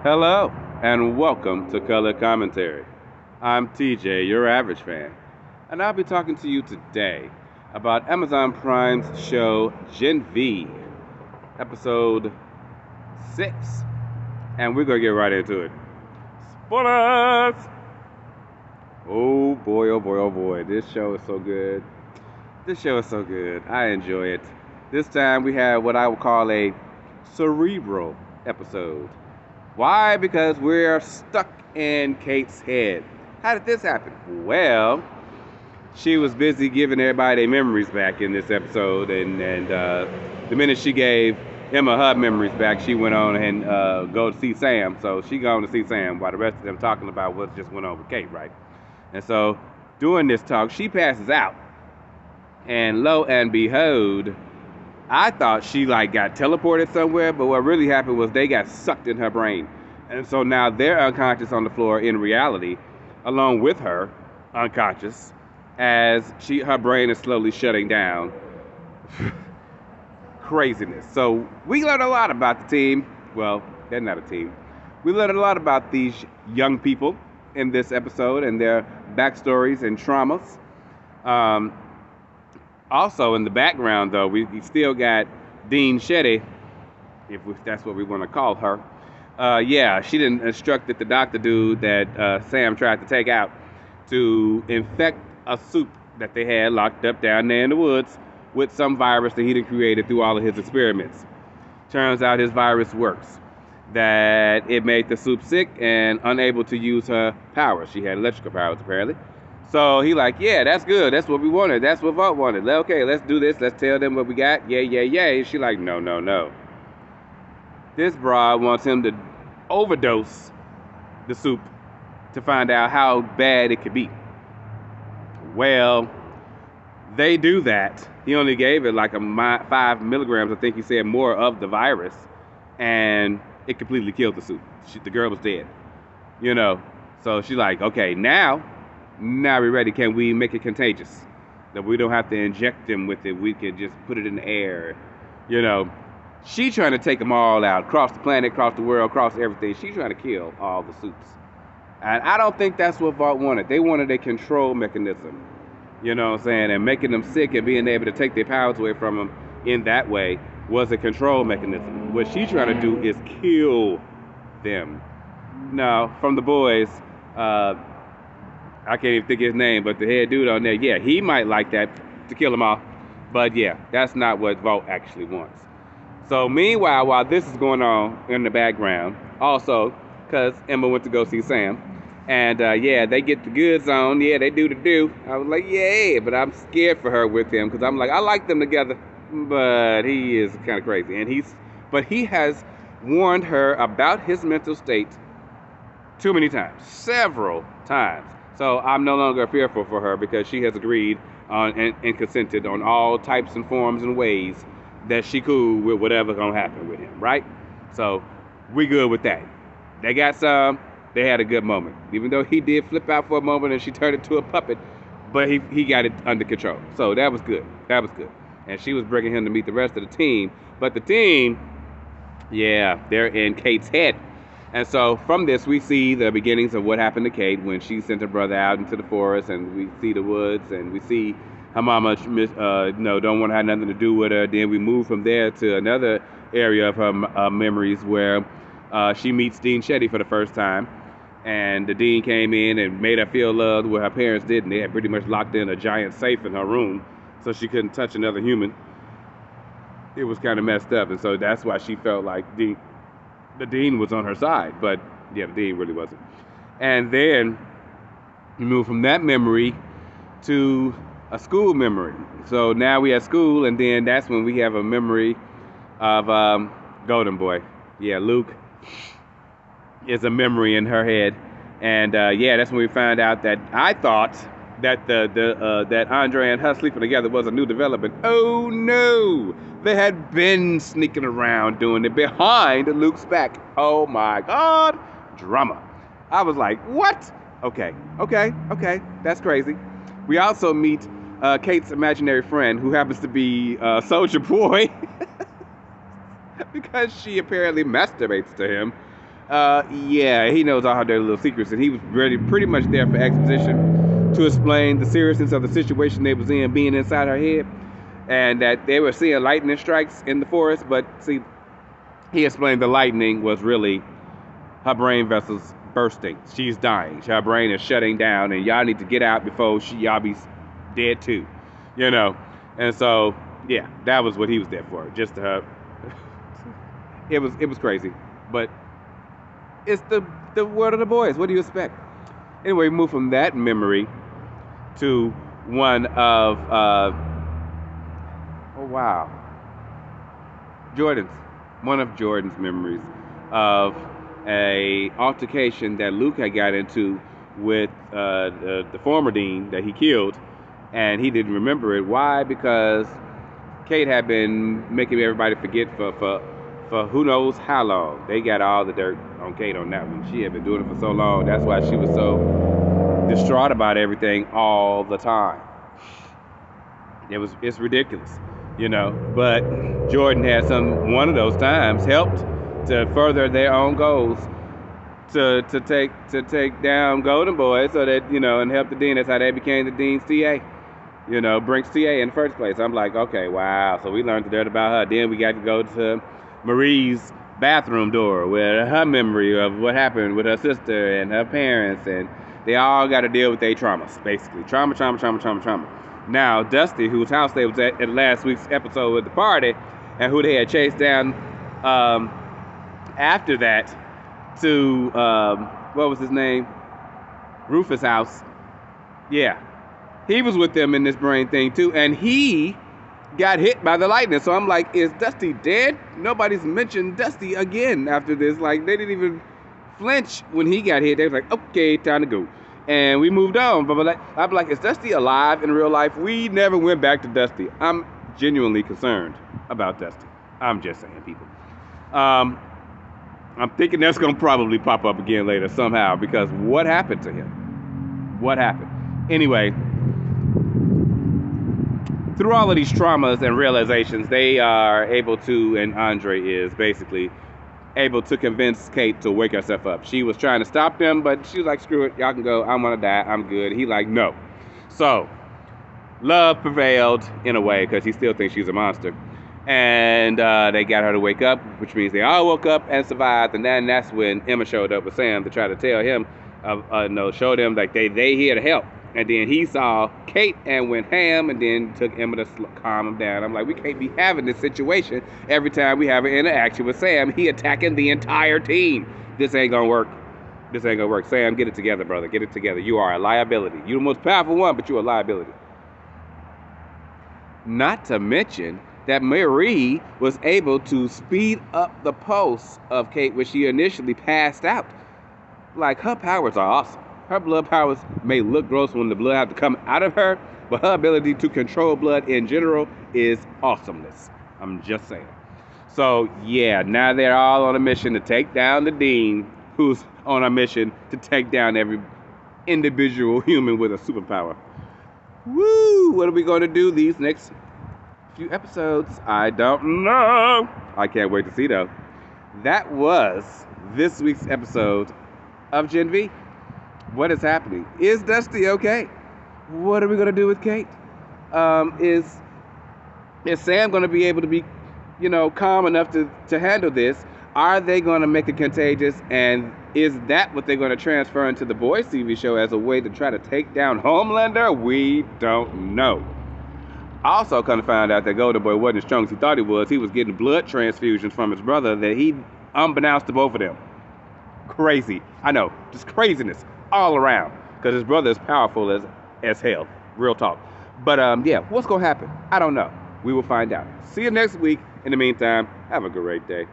Hello, and welcome to Color Commentary. I'm TJ, your average fan, and I'll be talking to you today about Amazon Prime's show Gen V, episode 6. And we're going to get right into it. Spoilers! Oh boy, oh boy, oh boy. This show is so good. This show is so good. I enjoy it. This time we have what I would call a cerebral episode. Why? Because we're stuck in Kate's head. How did this happen? Well, she was busy giving everybody their memories back in this episode, and the minute she gave Emma her memories back, she went on and go to see Sam. So she gone to see Sam while the rest of them talking about what just went on with Kate, right? And so during this talk, she passes out, and lo and behold, I thought she got teleported somewhere, but what really happened was they got sucked in her brain. And so now they're unconscious on the floor in reality, along with her, unconscious, as her brain is slowly shutting down. Craziness. So we learned a lot about the team. Well, they're not a team. We learned a lot about these young people in this episode and their backstories and traumas. Also, in the background, though, we still got Dean Shetty, if that's what we want to call her. She didn't instructed the doctor dude that Sam tried to take out to infect a soup that they had locked up down there in the woods with some virus that he'd created through all of his experiments. Turns out his virus works. That it made the soup sick and unable to use her powers. She had electrical powers, apparently. So he yeah, that's good. That's what we wanted. That's what Vought wanted. Okay, let's do this. Let's tell them what we got. Yay. She no. This broad wants him to overdose the soup to find out how bad it could be. Well, they do that. He only gave it 5 milligrams, I think he said, more of the virus, and it completely killed the soup. The girl was dead. So she's okay, now we're ready. Can we make it contagious? That we don't have to inject them with it. We can just put it in the air. She trying to take them all out, across the planet, across the world, across everything. She's trying to kill all the soups. And I don't think that's what Vought wanted. They wanted a control mechanism. You know what I'm saying? And making them sick and being able to take their powers away from them in that way was a control mechanism. What she's trying to do is kill them. Now, from the boys, I can't even think of his name, but the head dude on there, yeah, he might like that to kill them all. But yeah, that's not what Vought actually wants. So meanwhile, while this is going on in the background, also, because Emma went to go see Sam, and they get the goods on, yeah, they do the do. I was yeah, but I'm scared for her with him, because I'm I like them together, but he is kind of crazy. And he has warned her about his mental state too many times, several times. So I'm no longer fearful for her because she has agreed on and consented on all types and forms and ways that she cool with whatever's gonna happen with him, right? So we good with that. They got some. They had a good moment, even though he did flip out for a moment and she turned into a puppet, but he got it under control. So that was good. And she was bringing him to meet the rest of the team. But the team, yeah, they're in Kate's head. And so from this, we see the beginnings of what happened to Kate when she sent her brother out into the forest, and we see the woods, and we see her mama, don't want to have nothing to do with her. Then we move from there to another area of her memories where she meets Dean Shetty for the first time. And the dean came in and made her feel loved where her parents didn't. They had pretty much locked in a giant safe in her room so she couldn't touch another human. It was kind of messed up, and so that's why she felt like the dean was on her side. But yeah, the dean really wasn't. And then we move from that memory to a school memory. So now we at school, and then that's when we have a memory of Golden Boy. Yeah, Luke is a memory in her head. And that's when we found out that I thought that that Andre and her sleeping together was a new development. Oh no, they had been sneaking around doing it behind Luke's back. Oh my God, drama. I was what? Okay, that's crazy. We also meet Kate's imaginary friend, who happens to be Soldier Boy, because she apparently masturbates to him Yeah, he knows all their little secrets, and he was ready, pretty much there for exposition to explain the seriousness of the situation they was in, being inside her head, and that they were seeing lightning strikes in the forest. But see, he explained the lightning was really her brain vessels bursting. She's dying. Her brain is shutting down, and y'all need to get out before y'all be dead too, you know. And so, yeah, that was what he was there for. Just it was crazy, but it's the world of the boys. What do you expect? Anyway, we move from that memory to one of oh wow, Jordan's one of Jordan's memories of a altercation that Luke had got into with the former dean that he killed, and he didn't remember it. Why? Because Kate had been making everybody forget for who knows how long. They got all the dirt on Kate on that one. She had been doing it for so long. That's why she was so distraught about everything all the time. It's ridiculous, you know. But Jordan had one of those times helped to further their own goals to take down Golden Boy, so that, you know, and help the dean. That's how they became the dean's TA. You know, Brink's TA in the first place. I'm like, okay, wow. So we learned dirt about her. Then we got to go to Marie's bathroom door with her memory of what happened with her sister and her parents, and they all got to deal with their traumas, basically. Trauma. Now, Dusty, whose house they was at last week's episode with the party, and who they had chased down after that to, what was his name? Rufus' house. Yeah. He was with them in this brain thing too, and he got hit by the lightning. So I'm like, is Dusty dead? Nobody's mentioned Dusty again after this. Like, they didn't even flinch when he got hit. They was like, okay, time to go. And we moved on. But I'm like, is Dusty alive in real life? We never went back to Dusty. I'm genuinely concerned about Dusty. I'm just saying, people. I'm thinking that's going to probably pop up again later somehow, because what happened to him? What happened? Anyway, through all of these traumas and realizations, they are able to, and Andre is basically able to convince Kate to wake herself up. She was trying to stop them, but she was like, screw it, y'all can go, I want to die, I'm good. He like, no. So, love prevailed in a way, because he still thinks she's a monster. And they got her to wake up, which means they all woke up and survived. And then that's when Emma showed up with Sam to try to tell him, show them like they here to help. And then he saw Kate and went ham, and then took Emma to calm him down. I'm like, we can't be having this situation every time we have an interaction with Sam. He attacking the entire team. This ain't gonna work. This ain't gonna work. Sam, get it together, brother. Get it together. You are a liability. You're the most powerful one, but you're a liability. Not to mention that Marie was able to speed up the pulse of Kate when she initially passed out. Like, her powers are awesome. Her blood powers may look gross when the blood have to come out of her, but her ability to control blood in general is awesomeness. I'm just saying. So, yeah, now they're all on a mission to take down the dean, who's on a mission to take down every individual human with a superpower. Woo! What are we going to do these next few episodes? I don't know. I can't wait to see, though. That was this week's episode of Gen V. What is happening? Is Dusty okay? What are we going to do with Kate? Is Sam going to be able to be, calm enough to handle this? Are they going to make it contagious? And is that what they're going to transfer into the Boys TV show as a way to try to take down Homelander? We don't know. I also kind of found out that Golden Boy wasn't as strong as he thought he was. He was getting blood transfusions from his brother that he unbeknownst to both of them. Crazy. I know. Just craziness all around. Because his brother is powerful as hell. Real talk. But, yeah, what's going to happen? I don't know. We will find out. See you next week. In the meantime, have a great day.